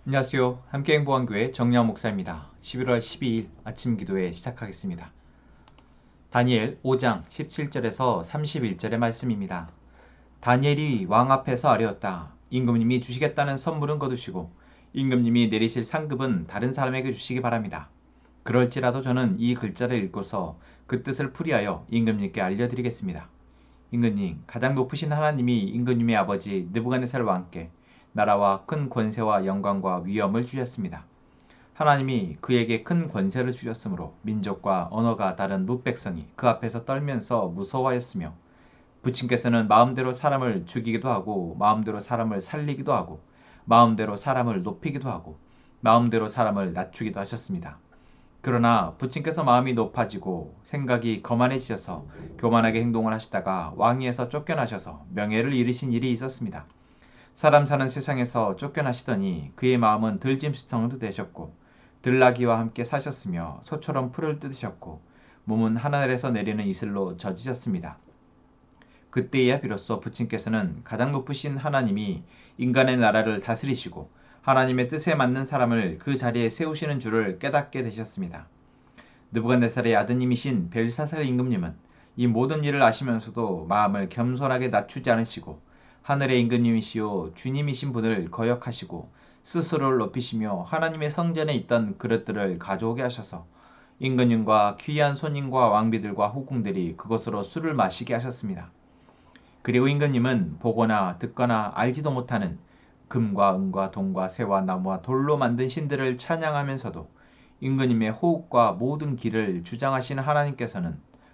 안녕하세요. 함께행보한교회 정리환 목사입니다. 11월 12일 아침 기도회 시작하겠습니다. 다니엘 5장 17절에서 31절의 말씀입니다. 다니엘이 왕 앞에서 아뢰었다. 임금님이 주시겠다는 선물은 거두시고 임금님이 내리실 상급은 다른 사람에게 주시기 바랍니다. 그럴지라도 저는 이 글자를 읽고서 그 뜻을 풀이하여 임금님께 알려드리겠습니다. 임금님, 가장 높으신 하나님이 임금님의 아버지 느부갓네살 왕께 나라와 큰 권세와 영광과 위엄을 주셨습니다. 하나님이 그에게 큰 권세를 주셨으므로 민족과 언어가 다른 뭇백성이 그 앞에서 떨면서 무서워하였으며 부친께서는 마음대로 사람을 죽이기도 하고 마음대로 사람을 살리기도 하고 마음대로 사람을 높이기도 하고 마음대로 사람을 낮추기도 하셨습니다. 그러나 부친께서 마음이 높아지고 생각이 거만해지셔서 교만하게 행동을 하시다가 왕위에서 쫓겨나셔서 명예를 잃으신 일이 있었습니다. 사람 사는 세상에서 쫓겨나시더니 그의 마음은 들짐승으로 되셨고 들나귀와 함께 사셨으며 소처럼 풀을 뜯으셨고 몸은 하늘에서 내리는 이슬로 젖으셨습니다. 그때야 비로소 부친께서는 가장 높으신 하나님이 인간의 나라를 다스리시고 하나님의 뜻에 맞는 사람을 그 자리에 세우시는 줄을 깨닫게 되셨습니다. 느부갓네살의 아드님이신 벨사살 임금님은 이 모든 일을 아시면서도 마음을 겸손하게 낮추지 않으시고 하늘의 임금님이시요 주님이신 분을 거역하시고 스스로를 높이시며 하나님의 성전에 있던 그릇들을 가져오게 하셔서 임금님과 귀한 손님과 왕비들과 호궁들이 그것으로 술을 마시게 하셨습니다. 그리고 임금님은 보거나 듣거나 알지도 못하는 금과 은과 동과 새와 나무와 돌로 만든 신들을 찬양하면서도 임금님의 호흡과 모든 길을 주장하시는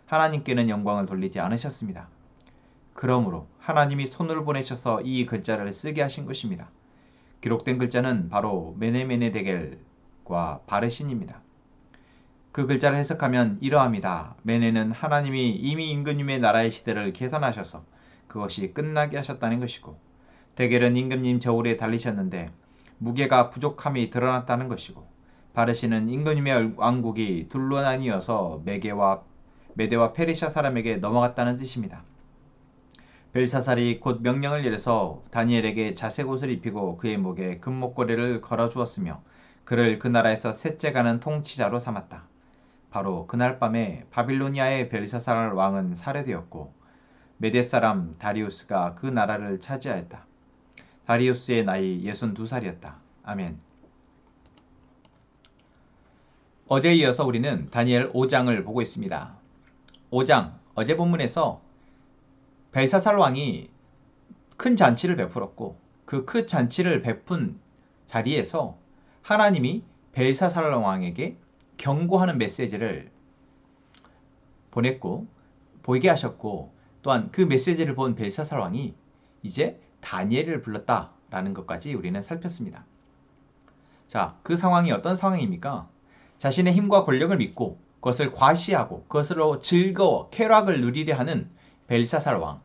하나님께는 영광을 돌리지 않으셨습니다. 그러므로 하나님이 손을 보내셔서 이 글자를 쓰게 하신 것입니다. 기록된 글자는 바로 메네메네데겔과 바르신입니다. 그 글자를 해석하면 이러합니다. 메네는 하나님이 이미 임금님의 나라의 시대를 계산하셔서 그것이 끝나게 하셨다는 것이고, 데겔은 임금님 저울에 달리셨는데 무게가 부족함이 드러났다는 것이고, 바르신은 임금님의 왕국이 둘로 나뉘어서 메대와 페르시아 사람에게 넘어갔다는 뜻입니다. 벨사살이 곧 명령을 내려서 다니엘에게 자색 옷을 입히고 그의 목에 금목걸이를 걸어주었으며 그를 그 나라에서 셋째 가는 통치자로 삼았다. 바로 그날 밤에 바빌로니아의 벨사살 왕은 살해되었고 메대 사람 다리우스가 그 나라를 차지하였다. 다리우스의 나이 62살이었다. 아멘. 어제에 이어서 우리는 다니엘 5장을 보고 있습니다. 5장, 어제 본문에서 벨사살 왕이 큰 잔치를 베풀었고 그 큰 잔치를 베푼 자리에서 하나님이 벨사살 왕에게 경고하는 메시지를 보냈고 보이게 하셨고, 또한 그 메시지를 본 벨사살 왕이 이제 다니엘을 불렀다라는 것까지 우리는 살폈습니다. 자, 그 상황이 어떤 상황입니까? 자신의 힘과 권력을 믿고 그것을 과시하고 그것으로 즐거워 쾌락을 누리려 하는 벨사살 왕,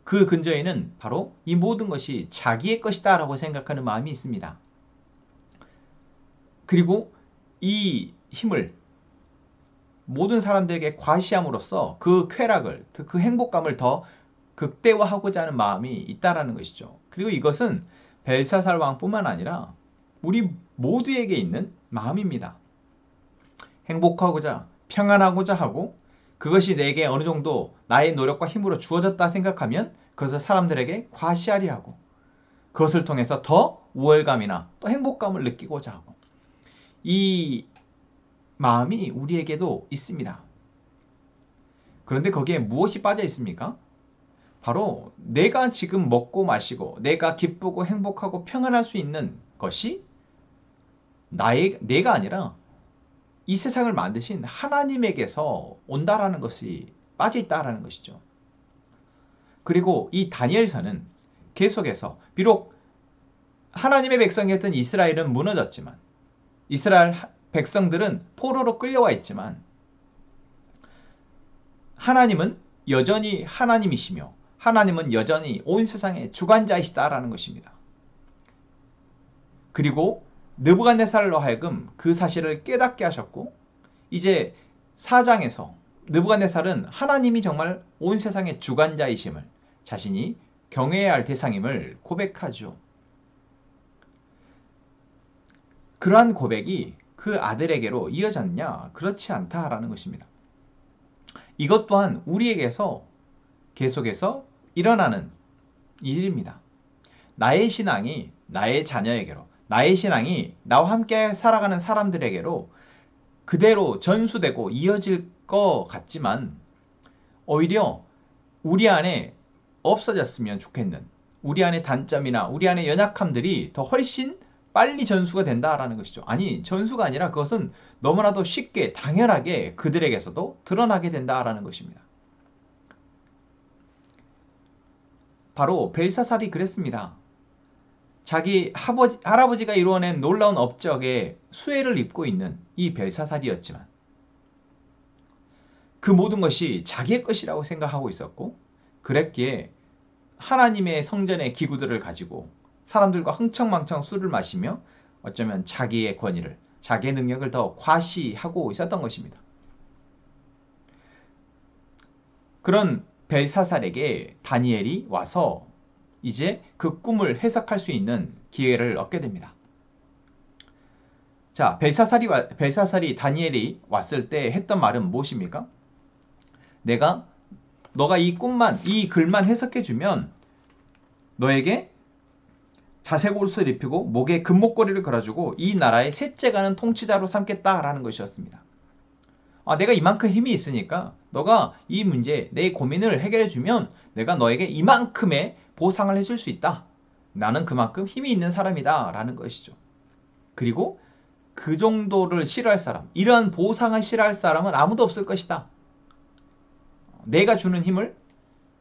그 근저에는 바로 이 모든 것이 자기의 것이다 라고 생각하는 마음이 있습니다. 그리고 이 힘을 모든 사람들에게 과시함으로써 그 쾌락을, 그 행복감을 더 극대화하고자 하는 마음이 있다라는 것이죠. 그리고 이것은 벨사살 왕뿐만 아니라 우리 모두에게 있는 마음입니다. 행복하고자, 평안하고자 하고 그것이 내게 어느 정도 나의 노력과 힘으로 주어졌다 생각하면 그것을 사람들에게 과시하려 하고 그것을 통해서 더 우월감이나 또 행복감을 느끼고자 하고, 이 마음이 우리에게도 있습니다. 그런데 거기에 무엇이 빠져 있습니까? 바로 내가 지금 먹고 마시고 내가 기쁘고 행복하고 평안할 수 있는 것이 내가 아니라 이 세상을 만드신 하나님에게서 온다라는 것이 빠져 있다라는 것이죠. 그리고 이 다니엘서는 계속해서 비록 하나님의 백성이었던 이스라엘은 무너졌지만, 이스라엘 백성들은 포로로 끌려와 있지만 하나님은 여전히 하나님이시며 하나님은 여전히 온 세상의 주관자이시다라는 것입니다. 그리고 느부갓네살로 하여금 그 사실을 깨닫게 하셨고, 이제 4장에서 느부갓네살은 하나님이 정말 온 세상의 주관자이심을, 자신이 경외해야 할 대상임을 고백하죠. 그러한 고백이 그 아들에게로 이어졌냐? 그렇지 않다라는 것입니다. 이것 또한 우리에게서 계속해서 일어나는 일입니다. 나의 신앙이 나의 자녀에게로, 나의 신앙이 나와 함께 살아가는 사람들에게로 그대로 전수되고 이어질 것 같지만 오히려 우리 안에 없어졌으면 좋겠는, 우리 안에 단점이나 우리 안에 연약함들이 더 훨씬 빨리 전수가 된다라는 것이죠. 아니, 전수가 아니라 그것은 너무나도 쉽게 당연하게 그들에게서도 드러나게 된다라는 것입니다. 바로 벨사살이 그랬습니다. 자기 할아버지가 이루어낸 놀라운 업적에 수혜를 입고 있는 이 벨사살이었지만 그 모든 것이 자기의 것이라고 생각하고 있었고, 그랬기에 하나님의 성전의 기구들을 가지고 사람들과 흥청망청 술을 마시며 어쩌면 자기의 권위를, 자기의 능력을 더 과시하고 있었던 것입니다. 그런 벨사살에게 다니엘이 와서 이제 그 꿈을 해석할 수 있는 기회를 얻게 됩니다. 자, 벨사살이 다니엘이 왔을 때 했던 말은 무엇입니까? 너가 이 글만 해석해주면 너에게 자색 옷을 입히고 목에 금목걸이를 걸어주고 이 나라의 셋째 가는 통치자로 삼겠다라는 것이었습니다. 내가 이만큼 힘이 있으니까 너가 이 문제, 내 고민을 해결해주면 내가 너에게 이만큼의 보상을 해줄 수 있다. 나는 그만큼 힘이 있는 사람이다 라는 것이죠. 그리고 그 정도를 싫어할 사람, 이러한 보상을 싫어할 사람은 아무도 없을 것이다. 내가 주는 힘을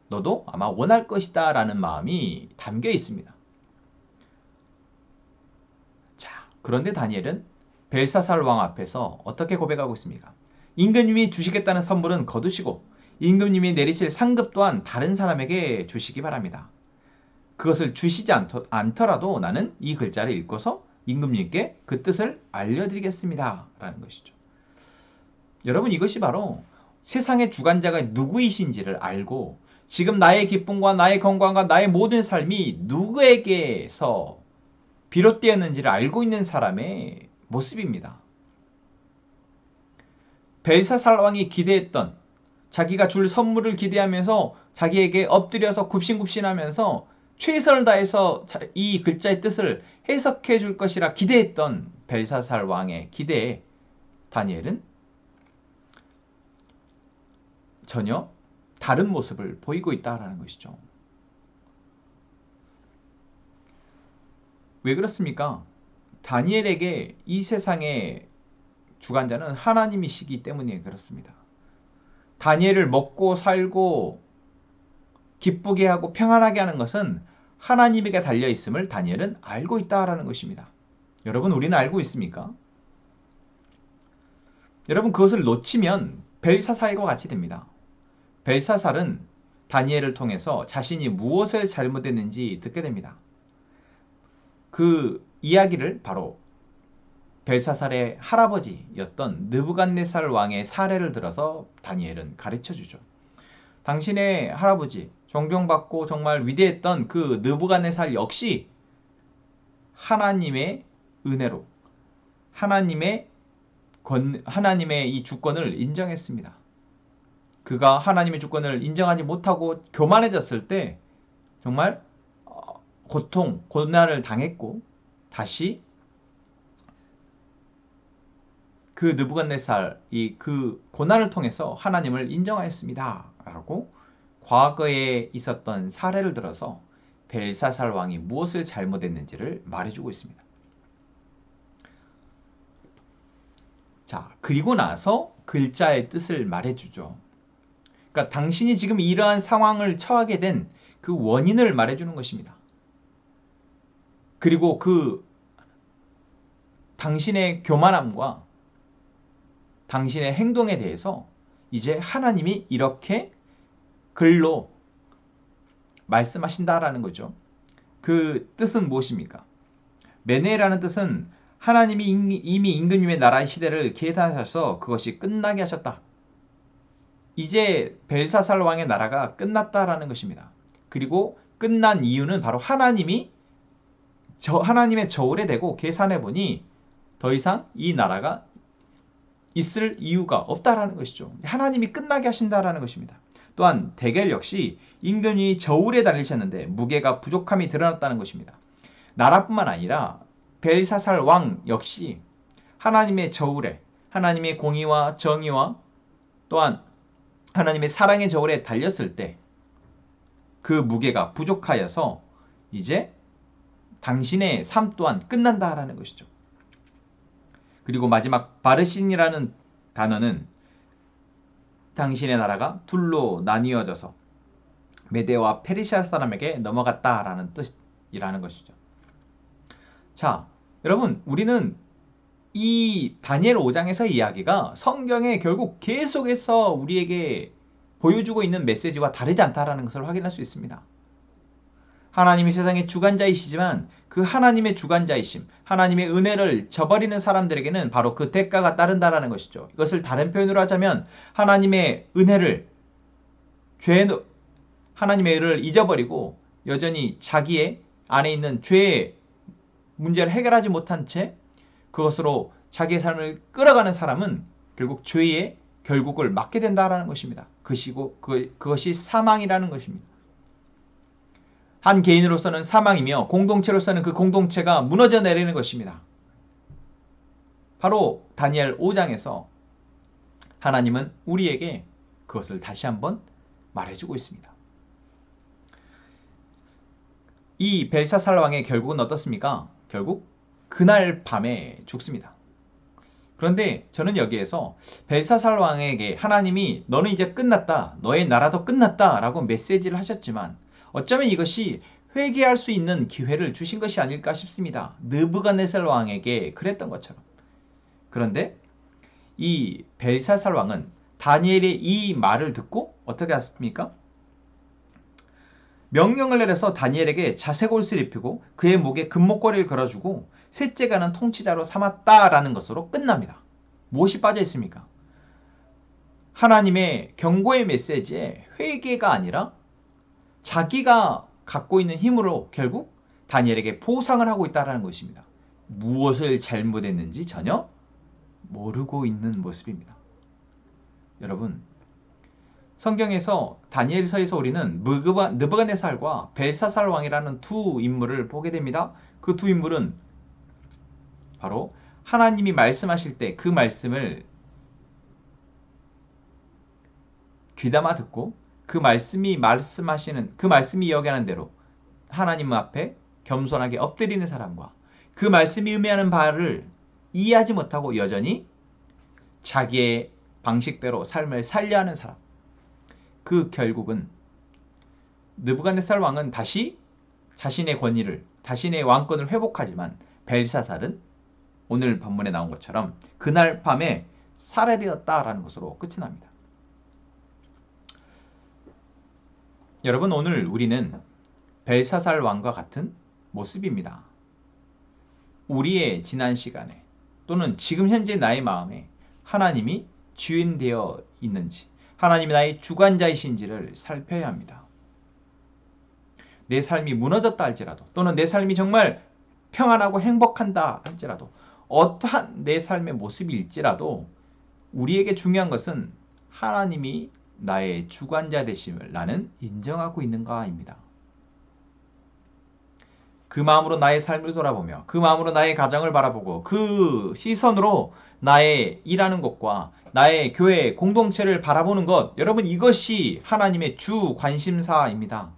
너도 아마 원할 것이다 라는 마음이 담겨 있습니다. 자, 그런데 다니엘은 벨사살 왕 앞에서 어떻게 고백하고 있습니까? 임금님이 주시겠다는 선물은 거두시고 임금님이 내리실 상급 또한 다른 사람에게 주시기 바랍니다. 그것을 주시지 않더라도 나는 이 글자를 읽고서 임금님께 그 뜻을 알려드리겠습니다 라는 것이죠. 여러분, 이것이 바로 세상의 주관자가 누구이신지를 알고 지금 나의 기쁨과 나의 건강과 나의 모든 삶이 누구에게서 비롯되었는지를 알고 있는 사람의 모습입니다. 벨사살 왕이 기대했던, 자기가 줄 선물을 기대하면서 자기에게 엎드려서 굽신굽신하면서 최선을 다해서 이 글자의 뜻을 해석해 줄 것이라 기대했던 벨사살 왕의 기대에 다니엘은 전혀 다른 모습을 보이고 있다는 것이죠. 왜 그렇습니까? 다니엘에게 이 세상의 주관자는 하나님이시기 때문에 그렇습니다. 다니엘을 먹고 살고 기쁘게 하고 평안하게 하는 것은 하나님에게 달려있음을 다니엘은 알고 있다는 것입니다. 여러분, 우리는 알고 있습니까? 여러분, 그것을 놓치면 벨사살과 같이 됩니다. 벨사살은 다니엘을 통해서 자신이 무엇을 잘못했는지 듣게 됩니다. 그 이야기를 바로 벨사살의 할아버지였던 느부갓네살 왕의 사례를 들어서 다니엘은 가르쳐주죠. 당신의 할아버지, 존경받고 정말 위대했던 그 느부갓네살 역시 하나님의 은혜로 하나님의 이 주권을 인정했습니다. 그가 하나님의 주권을 인정하지 못하고 교만해졌을 때 정말 고통, 고난을 당했고 다시 그 느부갓네살 그 고난을 통해서 하나님을 인정하였습니다 라고 과거에 있었던 사례를 들어서 벨사살 왕이 무엇을 잘못했는지를 말해주고 있습니다. 자, 그리고 나서 글자의 뜻을 말해주죠. 그러니까 당신이 지금 이러한 상황을 처하게 된 그 원인을 말해주는 것입니다. 그리고 그 당신의 교만함과 당신의 행동에 대해서 이제 하나님이 이렇게 글로 말씀하신다라는 거죠. 그 뜻은 무엇입니까? 메네라는 뜻은 하나님이 이미 임금님의 나라의 시대를 계산하셔서 그것이 끝나게 하셨다. 이제 벨사살 왕의 나라가 끝났다라는 것입니다. 그리고 끝난 이유는 바로 하나님의 저울에 대고 계산해 보니 더 이상 이 나라가 있을 이유가 없다라는 것이죠. 하나님이 끝나게 하신다라는 것입니다. 또한 데겔 역시 임금이 저울에 달리셨는데 무게가 부족함이 드러났다는 것입니다. 나라뿐만 아니라 벨사살 왕 역시 하나님의 저울에, 하나님의 공의와 정의와 또한 하나님의 사랑의 저울에 달렸을 때 그 무게가 부족하여서 이제 당신의 삶 또한 끝난다라는 것이죠. 그리고 마지막 바르신이라는 단어는 당신의 나라가 둘로 나뉘어져서 메데와 페르시아 사람에게 넘어갔다라는 뜻이라는 것이죠. 자, 여러분, 우리는 이 다니엘 5장에서 이야기가 성경에 결국 계속해서 우리에게 보여주고 있는 메시지와 다르지 않다라는 것을 확인할 수 있습니다. 하나님이 세상의 주관자이시지만 그 하나님의 주관자이심, 하나님의 은혜를 저버리는 사람들에게는 바로 그 대가가 따른다라는 것이죠. 이것을 다른 표현으로 하자면 하나님의 은혜를 하나님의 은혜를 잊어버리고 여전히 자기의 안에 있는 죄의 문제를 해결하지 못한 채 그것으로 자기의 삶을 끌어가는 사람은 결국 죄의 결국을 맞게 된다라는 것입니다. 그것이 사망이라는 것입니다. 한 개인으로서는 사망이며 공동체로서는 그 공동체가 무너져 내리는 것입니다. 바로 다니엘 5장에서 하나님은 우리에게 그것을 다시 한번 말해주고 있습니다. 이 벨사살 왕의 결국은 어떻습니까? 결국 그날 밤에 죽습니다. 그런데 저는 여기에서 벨사살 왕에게 하나님이 너는 이제 끝났다, 너의 나라도 끝났다 라고 메시지를 하셨지만 어쩌면 이것이 회개할 수 있는 기회를 주신 것이 아닐까 싶습니다. 느부갓네살 왕에게 그랬던 것처럼. 그런데 이 벨사살 왕은 다니엘의 이 말을 듣고 어떻게 했습니까? 명령을 내려서 다니엘에게 자색 옷을 입히고 그의 목에 금목걸이를 걸어주고 셋째 가는 통치자로 삼았다라는 것으로 끝납니다. 무엇이 빠져 있습니까? 하나님의 경고의 메시지에 회개가 아니라 자기가 갖고 있는 힘으로 결국 다니엘에게 보상을 하고 있다는 것입니다. 무엇을 잘못했는지 전혀 모르고 있는 모습입니다. 여러분, 성경에서 다니엘서에서 우리는 느부갓네살과 벨사살 왕이라는 두 인물을 보게 됩니다. 그 두 인물은 바로 하나님이 말씀하실 때 그 말씀을 귀담아 듣고 그 말씀이 이야기하는 대로 하나님 앞에 겸손하게 엎드리는 사람과 그 말씀이 의미하는 바를 이해하지 못하고 여전히 자기의 방식대로 삶을 살려하는 사람. 그 결국은 느부갓네살 왕은 다시 자신의 권위를, 자신의 왕권을 회복하지만 벨사살은 오늘 본문에 나온 것처럼 그날 밤에 살해되었다라는 것으로 끝이 납니다. 여러분, 오늘 우리는 벨사살 왕과 같은 모습입니다. 우리의 지난 시간에 또는 지금 현재 나의 마음에 하나님이 주인되어 있는지, 하나님이 나의 주관자이신지를 살펴야 합니다. 내 삶이 무너졌다 할지라도 또는 내 삶이 정말 평안하고 행복한다 할지라도 어떠한 내 삶의 모습일지라도 우리에게 중요한 것은 하나님이 나의 주관자 되심을 나는 인정하고 있는가입니다. 그 마음으로 나의 삶을 돌아보며 그 마음으로 나의 가정을 바라보고 그 시선으로 나의 일하는 것과 나의 교회 공동체를 바라보는 것, 여러분, 이것이 하나님의 주 관심사입니다.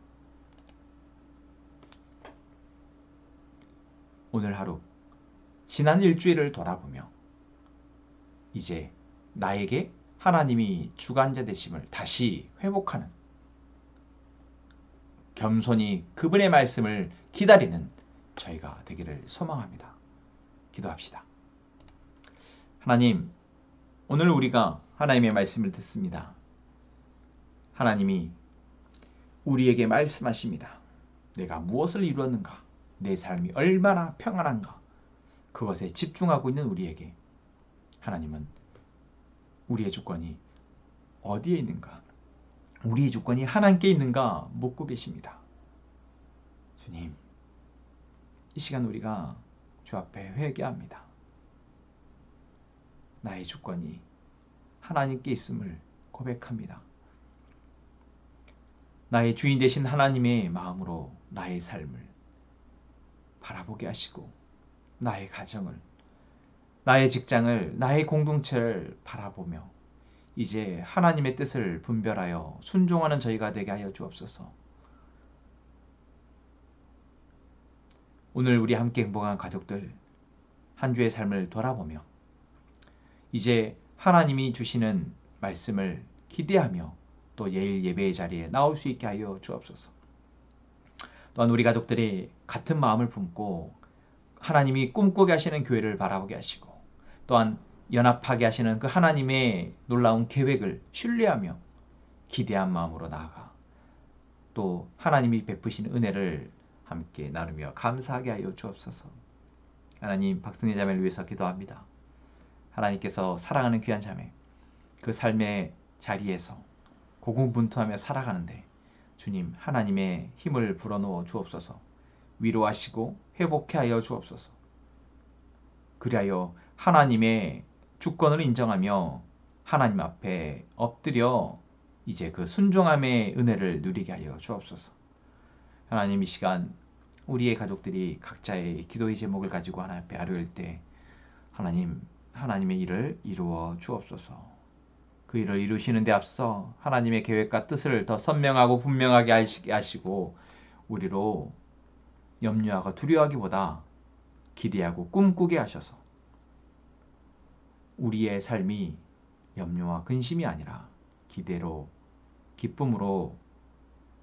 오늘 하루 지난 일주일을 돌아보며 이제 나에게 하나님이 주관자 되심을 다시 회복하는, 겸손히 그분의 말씀을 기다리는 저희가 되기를 소망합니다. 기도합시다. 하나님, 오늘 우리가 하나님의 말씀을 듣습니다. 하나님이 우리에게 말씀하십니다. 내가 무엇을 이루었는가? 내 삶이 얼마나 평안한가? 그것에 집중하고 있는 우리에게 하나님은 우리의 주권이 어디에 있는가? 우리의 주권이 하나님께 있는가 묻고 계십니다. 주님, 이 시간 우리가 주 앞에 회개합니다. 나의 주권이 하나님께 있음을 고백합니다. 나의 주인 되신 하나님의 마음으로 나의 삶을 바라보게 하시고 나의 가정을, 나의 직장을, 나의 공동체를 바라보며 이제 하나님의 뜻을 분별하여 순종하는 저희가 되게 하여 주옵소서. 오늘 우리 함께 행복한 가족들 한 주의 삶을 돌아보며 이제 하나님이 주시는 말씀을 기대하며 또 내일 예배의 자리에 나올 수 있게 하여 주옵소서. 또한 우리 가족들이 같은 마음을 품고 하나님이 꿈꾸게 하시는 교회를 바라보게 하시고 또한 연합하게 하시는 그 하나님의 놀라운 계획을 신뢰하며 기대한 마음으로 나아가 또 하나님이 베푸시는 은혜를 함께 나누며 감사하게 하여 주옵소서. 하나님, 박승희 자매를 위해서 기도합니다. 하나님께서 사랑하는 귀한 자매, 그 삶의 자리에서 고군분투하며 살아가는데 주님 하나님의 힘을 불어넣어 주옵소서. 위로하시고 회복해 하여 주옵소서. 그리하여 하나님의 주권을 인정하며 하나님 앞에 엎드려 이제 그 순종함의 은혜를 누리게 하여 주옵소서. 하나님, 이 시간 우리의 가족들이 각자의 기도의 제목을 가지고 하나님 앞에 아뢰올 때 하나님의 일을 이루어 주옵소서. 그 일을 이루시는 데 앞서 하나님의 계획과 뜻을 더 선명하고 분명하게 하시고 우리로 염려하고 두려워하기보다 기대하고 꿈꾸게 하셔서 우리의 삶이 염려와 근심이 아니라 기대로 기쁨으로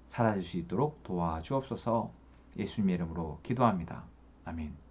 사라질 수 있도록 도와주옵소서. 예수님의 이름으로 기도합니다. 아멘.